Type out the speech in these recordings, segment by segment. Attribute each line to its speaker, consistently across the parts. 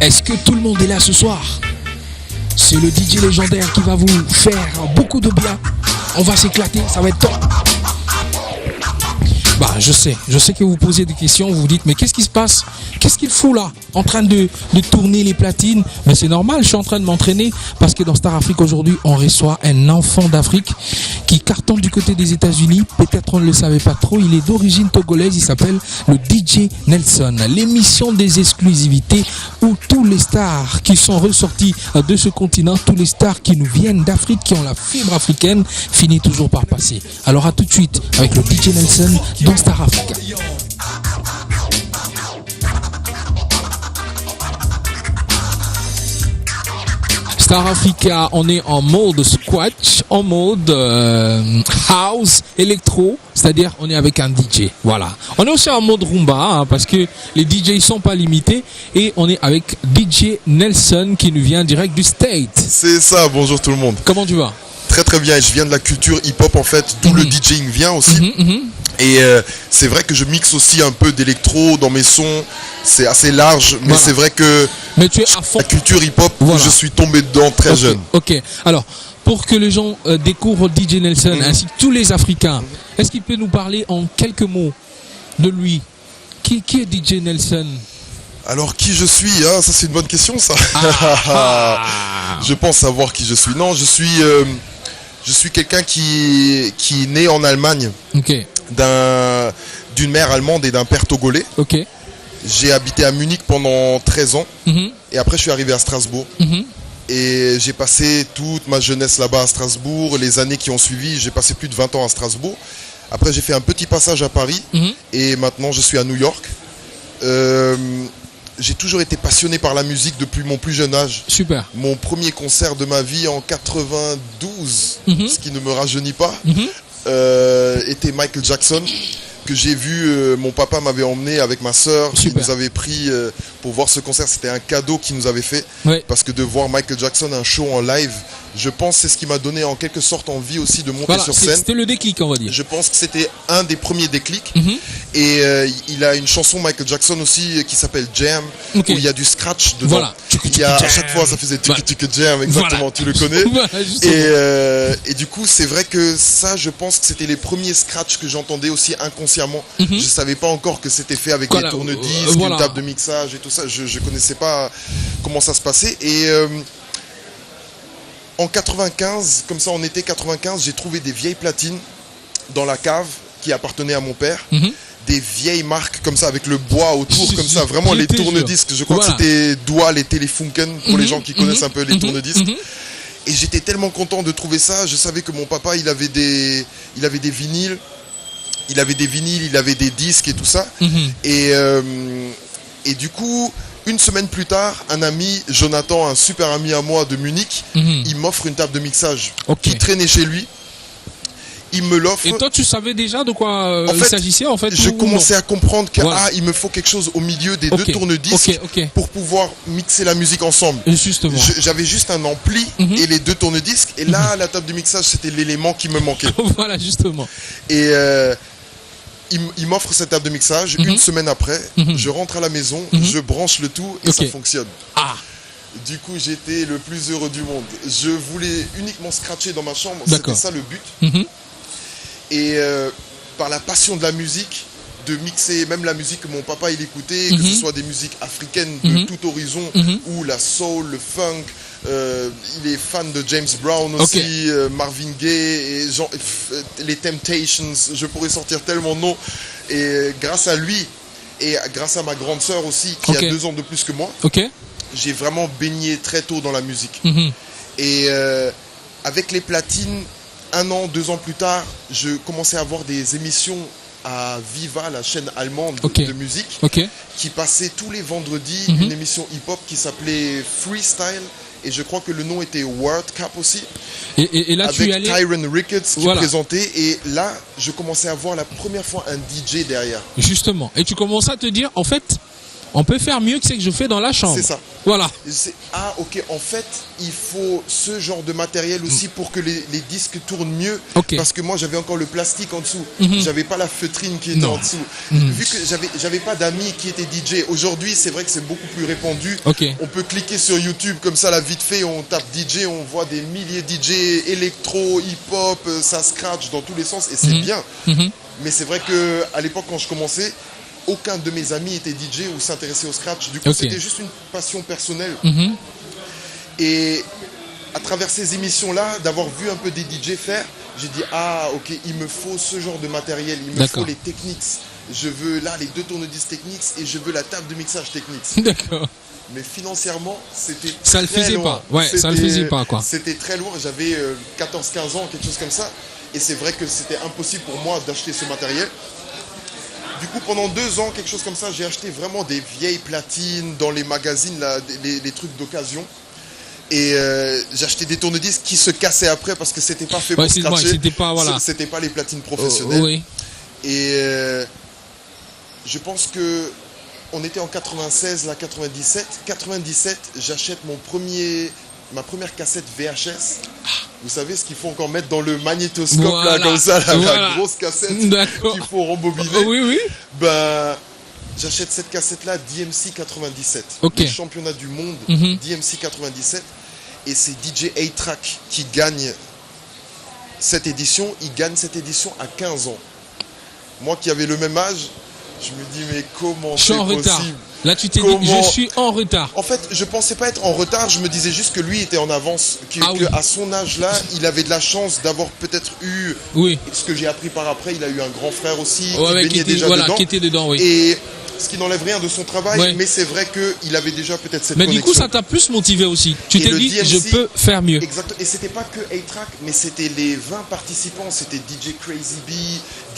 Speaker 1: Est-ce que tout le monde est là ce soir? C'est le DJ légendaire qui va vous faire beaucoup de bien. On va s'éclater, ça va être top. Bah, je sais que vous posez des questions, vous vous dites mais qu'est-ce qui se passe? Qu'est-ce qu'il fout là? En train de tourner les platines? Mais c'est normal, je suis en train de m'entraîner parce que dans Star Afrique aujourd'hui, on reçoit un enfant d'Afrique qui cartonne du côté des États-Unis. Peut-être on ne le savait pas trop, il est d'origine togolaise, il s'appelle le DJ Nelson. L'émission des exclusivités où tous les stars qui sont ressortis de ce continent, tous les stars qui nous viennent d'Afrique, qui ont la fibre africaine, finit toujours par passer. Alors à tout de suite avec le DJ Nelson dans Star Africa. Star Africa, on est en mode squash, en mode house, électro, c'est-à-dire on est avec un DJ. Voilà. On est aussi en mode rumba hein, parce que les DJ ne sont pas limités et on est avec DJ Nelson qui nous vient direct du State.
Speaker 2: C'est ça, bonjour tout le monde.
Speaker 1: Comment tu vas?
Speaker 2: Très très bien, je viens de la culture hip-hop en fait, d'où le DJing vient aussi. Et c'est vrai que je mixe aussi un peu d'électro dans mes sons, c'est assez large, mais c'est vrai que
Speaker 1: tu es à fond.
Speaker 2: La culture hip-hop, je suis tombé dedans très jeune.
Speaker 1: Ok, alors pour que les gens découvrent DJ Nelson ainsi que tous les Africains, est-ce qu'il peut nous parler en quelques mots de lui? Qui est DJ Nelson?
Speaker 2: Alors qui je suis hein, ça c'est une bonne question ça. Je pense savoir qui je suis. Non, je suis quelqu'un qui est né en Allemagne, d'une mère allemande et d'un père togolais. J'ai habité à Munich pendant 13 ans et après je suis arrivé à Strasbourg. Et j'ai passé toute ma jeunesse là-bas à Strasbourg. Les années qui ont suivi, j'ai passé plus de 20 ans à Strasbourg. Après j'ai fait un petit passage à Paris et maintenant je suis à New York. J'ai toujours été passionné par la musique depuis mon plus jeune âge.
Speaker 1: Super.
Speaker 2: Mon premier concert de ma vie en 92, ce qui ne me rajeunit pas, était Michael Jackson, que j'ai vu, mon papa m'avait emmené avec ma sœur, qui nous avait pris pour voir ce concert. C'était un cadeau qu'il nous avait fait, parce que de voir Michael Jackson, un show en live, je pense que c'est ce qui m'a donné en quelque sorte envie aussi de monter sur scène.
Speaker 1: C'était le déclic, on va dire.
Speaker 2: Je pense que c'était un des premiers déclics. Et il a une chanson Michael Jackson aussi qui s'appelle Jam, où il y a du scratch dedans.
Speaker 1: Voilà.
Speaker 2: À chaque fois ça faisait tuk jam, exactement, tu le connais. Et du coup c'est vrai que ça, je pense que c'était les premiers scratchs que j'entendais aussi inconsciemment. Je savais pas encore que c'était fait avec des tourne-disques, une table de mixage et tout ça. Je connaissais pas comment ça se passait. Et en 95, comme ça en été 95, j'ai trouvé des vieilles platines dans la cave qui appartenaient à mon père. Des vieilles marques comme ça avec le bois autour comme ça, vraiment les tourne-disques. Je crois que c'était Dual et Telefunken pour les gens qui connaissent un peu les tourne-disques. Et j'étais tellement content de trouver ça. Je savais que mon papa il avait des vinyles, il avait des disques et tout ça. Et du coup, une semaine plus tard, un ami, Jonathan, un super ami à moi de Munich, il m'offre une table de mixage qui traînait chez lui. Il me l'offre.
Speaker 1: Et toi, tu savais déjà de quoi il s'agissait en fait?
Speaker 2: Je commençais à comprendre qu'il me faut quelque chose au milieu des deux tourne-disques pour pouvoir mixer la musique ensemble.
Speaker 1: Justement.
Speaker 2: J'avais juste un ampli et les deux tourne-disques. Et là, la table de mixage, c'était l'élément qui me manquait.
Speaker 1: Voilà, justement.
Speaker 2: Et il m'offre cette table de mixage. Une semaine après, je rentre à la maison, je branche le tout et ça fonctionne. Du coup, j'étais le plus heureux du monde. Je voulais uniquement scratcher dans ma chambre. C'était ça le but. Et par la passion de la musique, de mixer même la musique que mon papa il écoutait, que ce soit des musiques africaines de tout horizon, ou la soul, le funk. Il est fan de James Brown aussi, Marvin Gaye, et les Temptations. Je pourrais sortir tellement de noms. Et grâce à lui, et grâce à ma grande sœur aussi, qui a 2 ans de plus que moi, j'ai vraiment baigné très tôt dans la musique. Et avec les platines, 1 an, 2 ans plus tard, je commençais à avoir des émissions à Viva, la chaîne allemande de musique, qui passait tous les vendredis une émission hip-hop qui s'appelait Freestyle. Et je crois que le nom était World Cup aussi.
Speaker 1: Et là,
Speaker 2: avec Tyron Ricketts qui présentait. Et là, je commençais à voir la première fois un DJ derrière.
Speaker 1: Justement. Et tu commençais à te dire, en fait, on peut faire mieux que ce que je fais dans la chambre.
Speaker 2: C'est ça.
Speaker 1: Voilà.
Speaker 2: Ah, ok. En fait, il faut ce genre de matériel aussi pour que les disques tournent mieux.
Speaker 1: Okay.
Speaker 2: Parce que moi, j'avais encore le plastique en dessous. J'avais pas la feutrine qui était en dessous. Vu que j'avais pas d'amis qui étaient DJ. Aujourd'hui, c'est vrai que c'est beaucoup plus répandu.
Speaker 1: Okay.
Speaker 2: On peut cliquer sur YouTube comme ça, là, vite fait. On tape DJ, on voit des milliers de DJ, électro, hip-hop, ça scratch dans tous les sens et c'est bien. Mais c'est vrai que à l'époque, quand je commençais, aucun de mes amis était DJ ou s'intéressait au scratch. Du coup, c'était juste une passion personnelle. Et à travers ces émissions-là, d'avoir vu un peu des DJ faire, j'ai dit, ah, ok, il me faut ce genre de matériel. Il me faut les Technics. Je veux là les 2 tourne-disques Technics et je veux la table de mixage Technics.
Speaker 1: D'accord.
Speaker 2: Mais financièrement, c'était
Speaker 1: ça le faisait
Speaker 2: loin.
Speaker 1: pas. Ouais, ça le faisait pas, quoi.
Speaker 2: C'était très lourd. J'avais 14-15 ans, quelque chose comme ça. Et c'est vrai que c'était impossible pour moi d'acheter ce matériel. Du coup, pendant 2 ans, quelque chose comme ça, j'ai acheté vraiment des vieilles platines dans les magazines, là, les trucs d'occasion. Et j'ai acheté des tourne-disques qui se cassaient après parce que c'était pas fait pour scratcher. C'était pas les platines professionnelles.
Speaker 1: Oui.
Speaker 2: Et je pense que on était en 96, là, 97. 97, j'achète ma première cassette VHS. Vous savez ce qu'il faut encore mettre dans le magnétoscope, là, comme ça, la grosse cassette qu'il faut rembobiner.
Speaker 1: Oui.
Speaker 2: Ben, j'achète cette cassette-là, DMC 97.
Speaker 1: Okay.
Speaker 2: Le championnat du monde, DMC 97. Et c'est DJ A-Track qui gagne cette édition. Il gagne cette édition à 15 ans. Moi qui avais le même âge, je me dis, mais comment c'est possible?
Speaker 1: Retard. Là, tu t'es dit, je suis en retard.
Speaker 2: En fait, je pensais pas être en retard. Je me disais juste que lui était en avance. À son âge-là, il avait de la chance d'avoir peut-être eu ce que j'ai appris par après. Il a eu un grand frère aussi
Speaker 1: qui était dedans.
Speaker 2: Et ce qui n'enlève rien de son travail, mais c'est vrai qu'il avait déjà peut-être cette connexion.
Speaker 1: Mais du coup, ça t'a plus motivé aussi. Tu t'es dit, DMC, je peux faire mieux.
Speaker 2: Exactement. Et c'était pas que A-Track, mais c'était les 20 participants. C'était DJ Crazy B,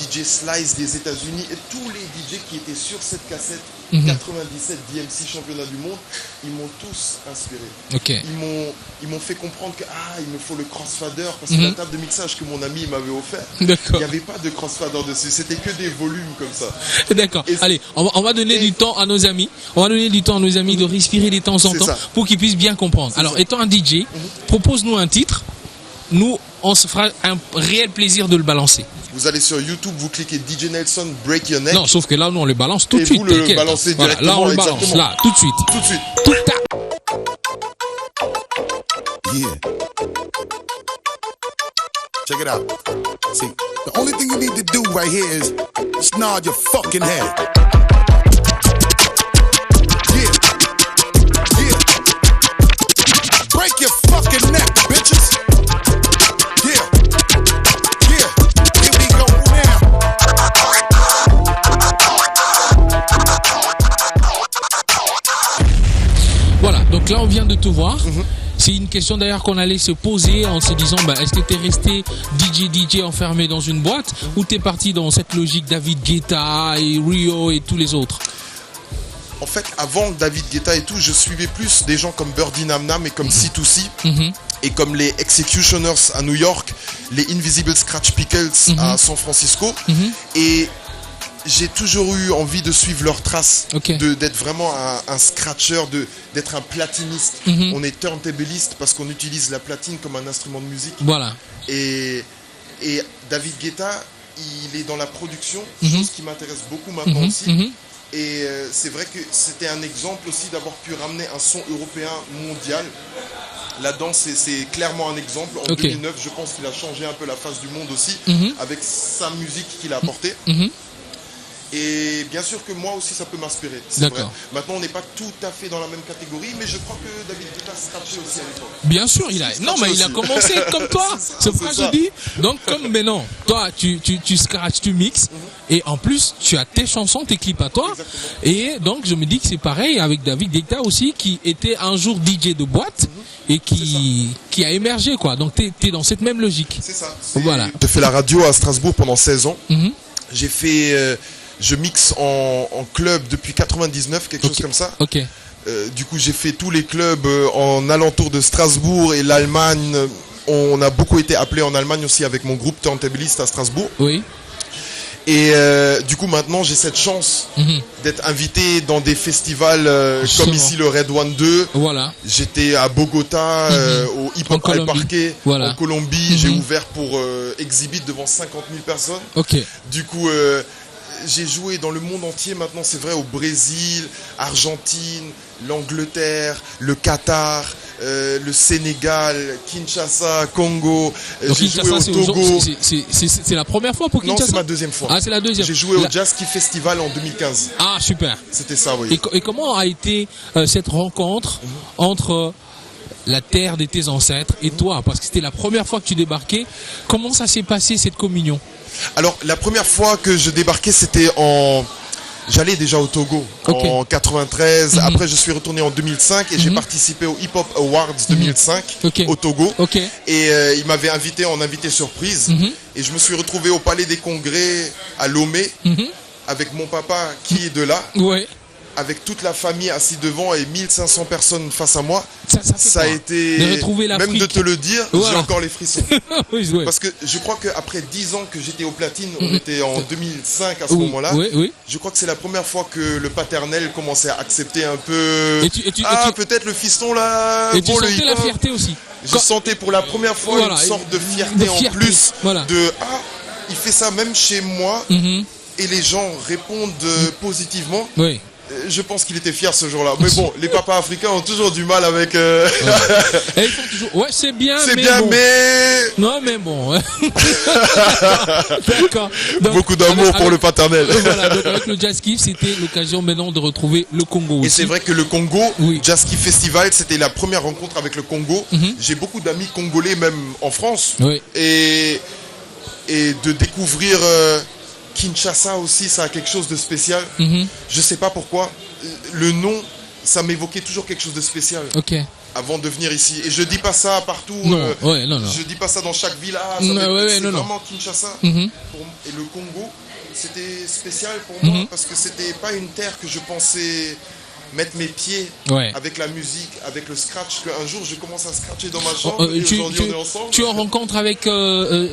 Speaker 2: DJ Slice des États-Unis, et tous les DJ qui étaient sur cette cassette 97 DMC championnat du monde, ils m'ont tous inspiré.
Speaker 1: Okay.
Speaker 2: Ils m'ont fait comprendre que il me faut le crossfader parce que la table de mixage que mon ami m'avait offert, il n'y avait pas de crossfader dessus, c'était que des volumes comme ça.
Speaker 1: D'accord. Allez, on va donner du temps à nos amis. On va donner du temps à nos amis de respirer de temps en temps pour qu'ils puissent bien comprendre. Alors, étant un DJ, propose-nous un titre. Nous, on se fera un réel plaisir de le balancer.
Speaker 2: Vous allez sur YouTube, vous cliquez DJ Nelson Break Your Neck.
Speaker 1: Non, sauf que là, nous, on le balance tout de suite.
Speaker 2: Et vous le balancez directement.
Speaker 1: Là, on le balance, là, tout de suite.
Speaker 2: Tout de suite.
Speaker 3: Yeah. Check it out. See, the only thing you need to do right here is nod your fucking head. Yeah. Yeah. Break your fucking neck, bitches. Yeah. Yeah. Here we go now.
Speaker 1: Voilà, donc là on vient de te voir. C'est une question d'ailleurs qu'on allait se poser en se disant est-ce que tu es resté DJ enfermé dans une boîte ou tu es parti dans cette logique David Guetta et Rio et tous les autres?
Speaker 2: En fait, avant David Guetta et tout, je suivais plus des gens comme Birdie Nam Nam et comme C2C et comme les Executioners à New York, les Invisible Scratch Pickles à San Francisco. Et j'ai toujours eu envie de suivre leurs traces, d'être vraiment un scratcher, d'être un platiniste. On est turntabliste parce qu'on utilise la platine comme un instrument de musique.
Speaker 1: Voilà.
Speaker 2: Et David Guetta, il est dans la production, chose qui m'intéresse beaucoup maintenant aussi. Et c'est vrai que c'était un exemple aussi d'avoir pu ramener un son européen mondial. Là-dedans, c'est clairement un exemple. En 2009, je pense qu'il a changé un peu la face du monde aussi, avec sa musique qu'il a apportée. Et bien sûr que moi aussi ça peut m'inspirer.
Speaker 1: D'accord.
Speaker 2: Maintenant on n'est pas tout à fait dans la même catégorie, mais je crois que David Guetta scratchait aussi à l'époque.
Speaker 1: Bien sûr, il a commencé comme toi. C'est pourquoi je dis. Donc comme maintenant, toi tu scratches, tu mixes, et en plus tu as tes chansons, tes clips à toi.
Speaker 2: Exactement.
Speaker 1: Et donc je me dis que c'est pareil avec David Guetta aussi, qui était un jour DJ de boîte et qui a émergé quoi. Donc t'es dans cette même logique.
Speaker 2: C'est ça.
Speaker 1: Voilà.
Speaker 2: J'ai fait la radio à Strasbourg pendant 16 ans. J'ai fait je mixe en club depuis 99, quelque chose comme ça. Du coup, j'ai fait tous les clubs en alentour de Strasbourg et l'Allemagne. On a beaucoup été appelés en Allemagne aussi avec mon groupe Turntabliste à Strasbourg.
Speaker 1: Oui.
Speaker 2: Et du coup, maintenant, j'ai cette chance d'être invité dans des festivals comme ici le Red One 2.
Speaker 1: Voilà.
Speaker 2: J'étais à Bogota, au Hip Hop Al Parque, en Colombie. J'ai ouvert pour Exhibit devant 50 000 personnes.
Speaker 1: Ok.
Speaker 2: Du coup, j'ai joué dans le monde entier maintenant, c'est vrai, au Brésil, Argentine, l'Angleterre, le Qatar, le Sénégal, Kinshasa, Congo. J'ai joué au Togo.
Speaker 1: C'est la première fois pour Kinshasa?
Speaker 2: Non, c'est ma deuxième fois.
Speaker 1: Ah, c'est la deuxième.
Speaker 2: J'ai joué au Jazz Key Festival en 2015.
Speaker 1: Ah, super.
Speaker 2: C'était ça, oui.
Speaker 1: Et comment a été cette rencontre entre la terre de tes ancêtres et toi? Parce que c'était la première fois que tu débarquais. Comment ça s'est passé, cette communion?
Speaker 2: Alors, la première fois que je débarquais, c'était j'allais déjà au Togo en 93. Après, je suis retourné en 2005 et j'ai participé au Hip Hop Awards 2005 au Togo. Et il m'avait invité en invité surprise. Et je me suis retrouvé au Palais des Congrès à Lomé avec mon papa qui est de là. Avec toute la famille assise devant et 1500 personnes face à moi. Ça a été,
Speaker 1: de retrouver l'Afrique.
Speaker 2: Même de te le dire, j'ai encore les frissons. Parce que je crois qu'après 10 ans que j'étais au platine, on était en 2005 à ce moment-là, je crois que c'est la première fois que le paternel commençait à accepter un peu, peut-être le fiston là,
Speaker 1: et tu sentais la fierté aussi.
Speaker 2: Je sentais pour la première fois une sorte de fierté en plus, de il fait ça même chez moi, et les gens répondent positivement. Je pense qu'il était fier ce jour-là. Mais bon, les papas africains ont toujours du mal avec...
Speaker 1: Et ils font toujours... c'est bien,
Speaker 2: c'est bien, bon. Mais...
Speaker 1: Non, mais bon. D'accord.
Speaker 2: Beaucoup d'amour pour le paternel.
Speaker 1: Voilà, donc avec le Jazz Key, c'était l'occasion maintenant de retrouver le Congo aussi.
Speaker 2: Et c'est vrai que le Congo, Jazz Key Festival, c'était la première rencontre avec le Congo. J'ai beaucoup d'amis congolais, même en France. Et de découvrir... Kinshasa aussi, ça a quelque chose de spécial. Je sais pas pourquoi. Le nom, ça m'évoquait toujours quelque chose de spécial. Avant de venir ici. Et je dis pas ça partout.
Speaker 1: Non.
Speaker 2: Je dis pas ça dans chaque village. C'est vraiment Kinshasa. Et le Congo, c'était spécial pour moi parce que c'était pas une terre que je pensais mettre mes pieds avec la musique, avec le scratch, qu'un jour je commence à scratcher dans ma chambre et aujourd'hui on est ensemble.
Speaker 1: Tu en rencontres avec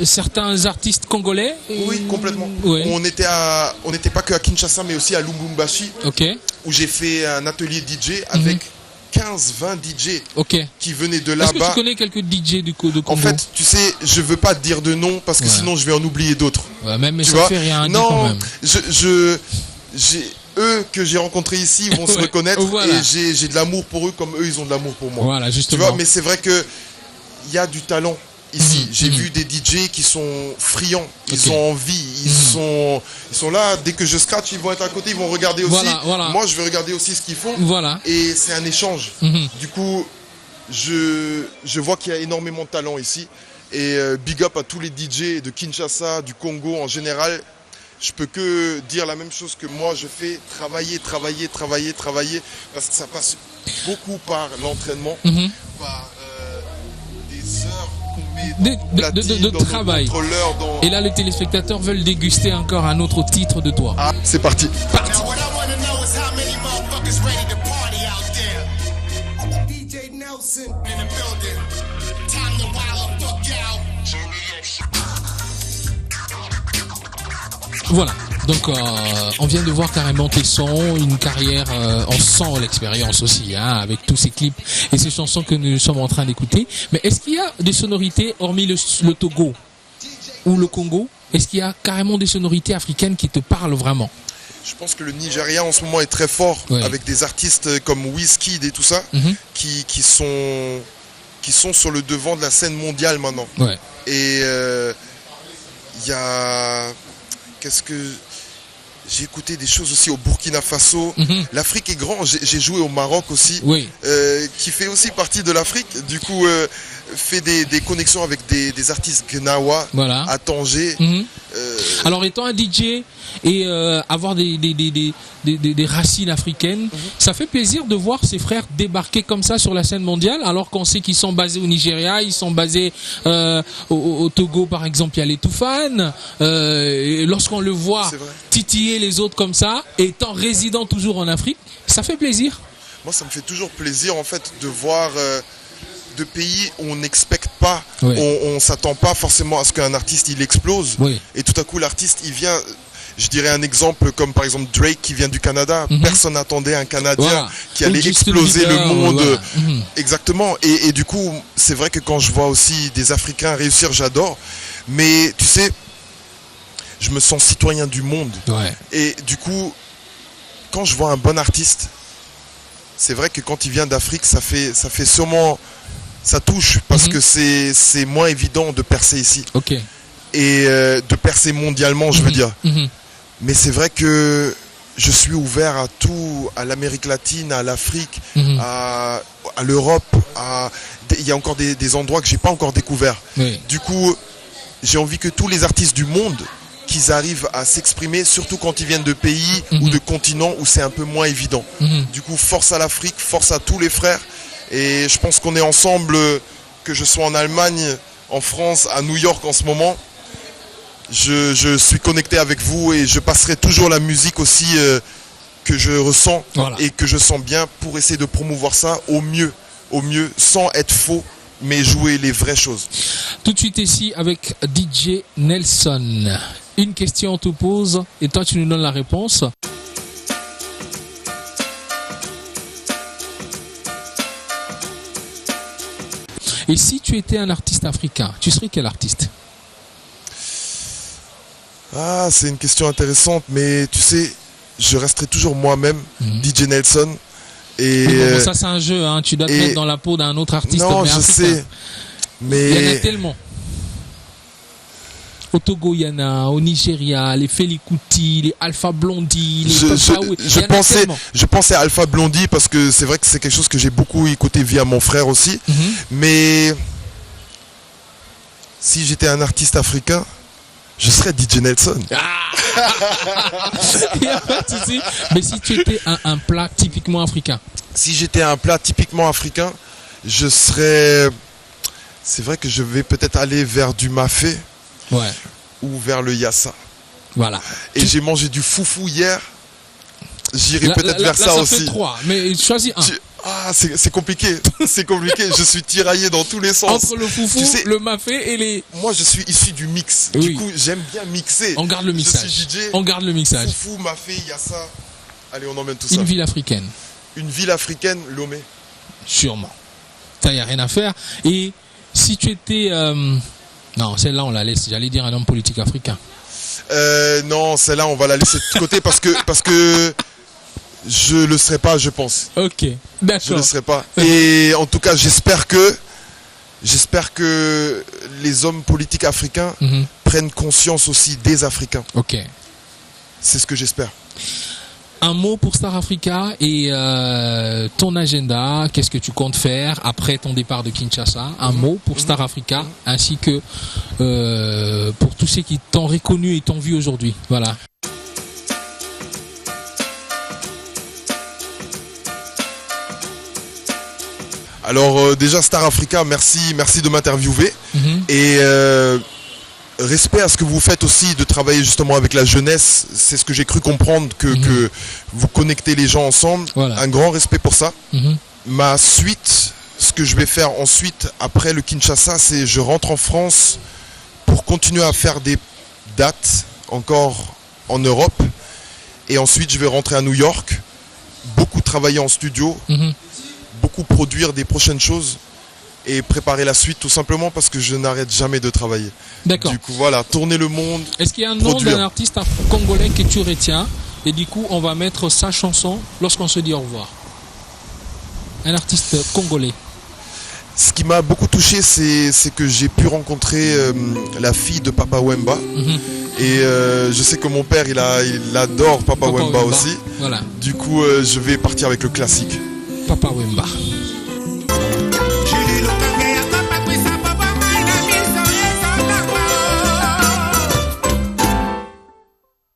Speaker 1: certains artistes congolais?
Speaker 2: Oui, complètement. On n'était pas que à Kinshasa mais aussi à Lubumbashi où j'ai fait un atelier DJ avec 15-20 DJ qui venaient de là-bas.
Speaker 1: Est-ce que tu connais quelques DJ de Congo?
Speaker 2: En fait, tu sais, je veux pas te dire de nom parce que sinon je vais en oublier d'autres.
Speaker 1: Mais ça fait rien dire quand même.
Speaker 2: Eux que j'ai rencontrés ici vont se reconnaître et j'ai de l'amour pour eux comme eux ils ont de l'amour pour moi.
Speaker 1: Voilà, justement.
Speaker 2: Tu vois, mais c'est vrai que il y a du talent ici. J'ai vu des DJ qui sont friands, ils ont envie, ils sont là. Dès que je scratch, ils vont être à côté, ils vont regarder aussi. Moi, je vais regarder aussi ce qu'ils font. Et c'est un échange. Du coup, je vois qu'il y a énormément de talent ici. Et big up à tous les DJ de Kinshasa, du Congo en général. Je peux que dire la même chose que moi je fais, travailler, parce que ça passe beaucoup par l'entraînement, par des heures qu'on met
Speaker 1: de travail. Et là, les téléspectateurs veulent déguster encore un autre titre de toi.
Speaker 2: Ah, c'est parti.
Speaker 1: Voilà, donc on vient de voir carrément tes sons, une carrière, on sent l'expérience aussi, avec tous ces clips et ces chansons que nous sommes en train d'écouter. Mais est-ce qu'il y a des sonorités, hormis le Togo ou le Congo, est-ce qu'il y a carrément des sonorités africaines qui te parlent vraiment?
Speaker 2: Je pense que le Nigeria en ce moment est très fort, avec des artistes comme Wizkid et tout ça, qui sont sur le devant de la scène mondiale maintenant. Et il y a... Qu'est-ce que... J'ai écouté des choses aussi au Burkina Faso. L'Afrique est grand. J'ai joué au Maroc aussi, qui fait aussi partie de l'Afrique. Du coup, fait des connexions avec des artistes gnawa à Tanger.
Speaker 1: Alors, étant un DJ et avoir des racines africaines, ça fait plaisir de voir ses frères débarquer comme ça sur la scène mondiale, alors qu'on sait qu'ils sont basés au Nigeria, ils sont basés au Togo par exemple, il y a les Toufan. Lorsqu'on le voit titiller les autres comme ça, étant résident toujours en Afrique, ça fait plaisir.
Speaker 2: Moi, ça me fait toujours plaisir en fait de voir de pays où on n'expecte pas, on s'attend pas forcément à ce qu'un artiste il explose, et tout à coup l'artiste il vient. Je dirais un exemple comme par exemple Drake qui vient du Canada. Personne n'attendait un Canadien qui allait exploser le monde. Exactement. Et du coup, c'est vrai que quand je vois aussi des Africains réussir, j'adore. Mais tu sais, je me sens citoyen du monde. Et du coup, quand je vois un bon artiste, c'est vrai que quand il vient d'Afrique, ça fait sûrement... Ça touche parce que c'est moins évident de percer ici. Et de percer mondialement, je veux dire. Mais c'est vrai que je suis ouvert à tout, à l'Amérique latine, à l'Afrique, à l'Europe. Il y a encore des endroits que j'ai pas encore découverts. Du coup, j'ai envie que tous les artistes du monde, qu'ils arrivent à s'exprimer, surtout quand ils viennent de pays ou de continents où c'est un peu moins évident. Du coup, force à l'Afrique, force à tous les frères. Et je pense qu'on est ensemble, que je sois en Allemagne, en France, à New York en ce moment. Je suis connecté avec vous et je passerai toujours la musique aussi que je ressens et que je sens bien pour essayer de promouvoir ça au mieux, sans être faux, mais jouer les vraies choses.
Speaker 1: Tout de suite ici avec DJ Nelson. Une question on te pose et toi tu nous donnes la réponse. Et si tu étais un artiste africain, tu serais quel artiste?
Speaker 2: Ah, c'est une question intéressante, mais tu sais, je resterai toujours moi-même, DJ Nelson. Et
Speaker 1: bon, ça c'est un jeu, hein. Tu dois te mettre dans la peau d'un autre artiste.
Speaker 2: Non, je sais, mais...
Speaker 1: Il y en a tellement. Au Togo, il y en a, au Nigeria, les Fela Kuti, les Alpha Blondy, les
Speaker 2: je pensais à Alpha Blondy parce que c'est vrai que c'est quelque chose que j'ai beaucoup écouté via mon frère aussi. Mais si j'étais un artiste africain, je serais DJ Nelson.
Speaker 1: Mais si tu étais un plat typiquement africain?
Speaker 2: Si j'étais un plat typiquement africain, je serais... C'est vrai que je vais peut-être aller vers du mafé. Ou vers le yassa.
Speaker 1: Voilà.
Speaker 2: Et j'ai mangé du foufou hier. J'irai peut-être vers ça aussi.
Speaker 1: Ça fait 3, mais choisis un.
Speaker 2: C'est compliqué. C'est compliqué. Je suis tiraillé dans tous les sens.
Speaker 1: Entre le foufou, le mafé et les...
Speaker 2: Moi, je suis issu du mix. Du coup, j'aime bien mixer.
Speaker 1: On garde le mixage.
Speaker 2: Je suis DJ.
Speaker 1: On garde le mixage.
Speaker 2: Foufou, mafé, yassa. Allez, on emmène tout ça.
Speaker 1: Une ville africaine.
Speaker 2: Une ville africaine, Lomé.
Speaker 1: Sûrement. Ça, il n'y a rien à faire. Et si tu étais... Non, celle-là, on la laisse. J'allais dire un homme politique africain.
Speaker 2: Non, celle-là, on va la laisser de côté parce que je le serai pas, je pense.
Speaker 1: Ok, d'accord.
Speaker 2: Je le serai pas. Et en tout cas, j'espère que les hommes politiques africains prennent conscience aussi des Africains.
Speaker 1: Ok.
Speaker 2: C'est ce que j'espère.
Speaker 1: Un mot pour Star Africa et ton agenda, qu'est-ce que tu comptes faire après ton départ de Kinshasa? Un mot pour Star Africa ainsi que pour tous ceux qui t'ont reconnu et t'ont vu aujourd'hui. Voilà.
Speaker 2: Alors déjà Star Africa, merci de m'interviewer et respect à ce que vous faites aussi de travailler justement avec la jeunesse. C'est ce que j'ai cru comprendre que vous connectez les gens ensemble. Un grand respect pour ça. Ma suite, ce que je vais faire ensuite après le Kinshasa, c'est je rentre en France pour continuer à faire des dates encore en Europe et ensuite je vais rentrer à New York, beaucoup travailler en studio, beaucoup produire des prochaines choses et préparer la suite tout simplement parce que je n'arrête jamais de travailler.
Speaker 1: D'accord.
Speaker 2: Du coup voilà, tourner le monde.
Speaker 1: Est-ce qu'il y a un nom d'un artiste congolais que tu retiens et du coup on va mettre sa chanson lorsqu'on se dit au revoir? Un artiste congolais.
Speaker 2: Ce qui m'a beaucoup touché, c'est que j'ai pu rencontrer la fille de Papa Wemba. Et je sais que mon père il adore Papa Wemba aussi.
Speaker 1: Voilà.
Speaker 2: Du coup je vais partir avec le classique.
Speaker 1: Papa Wemba.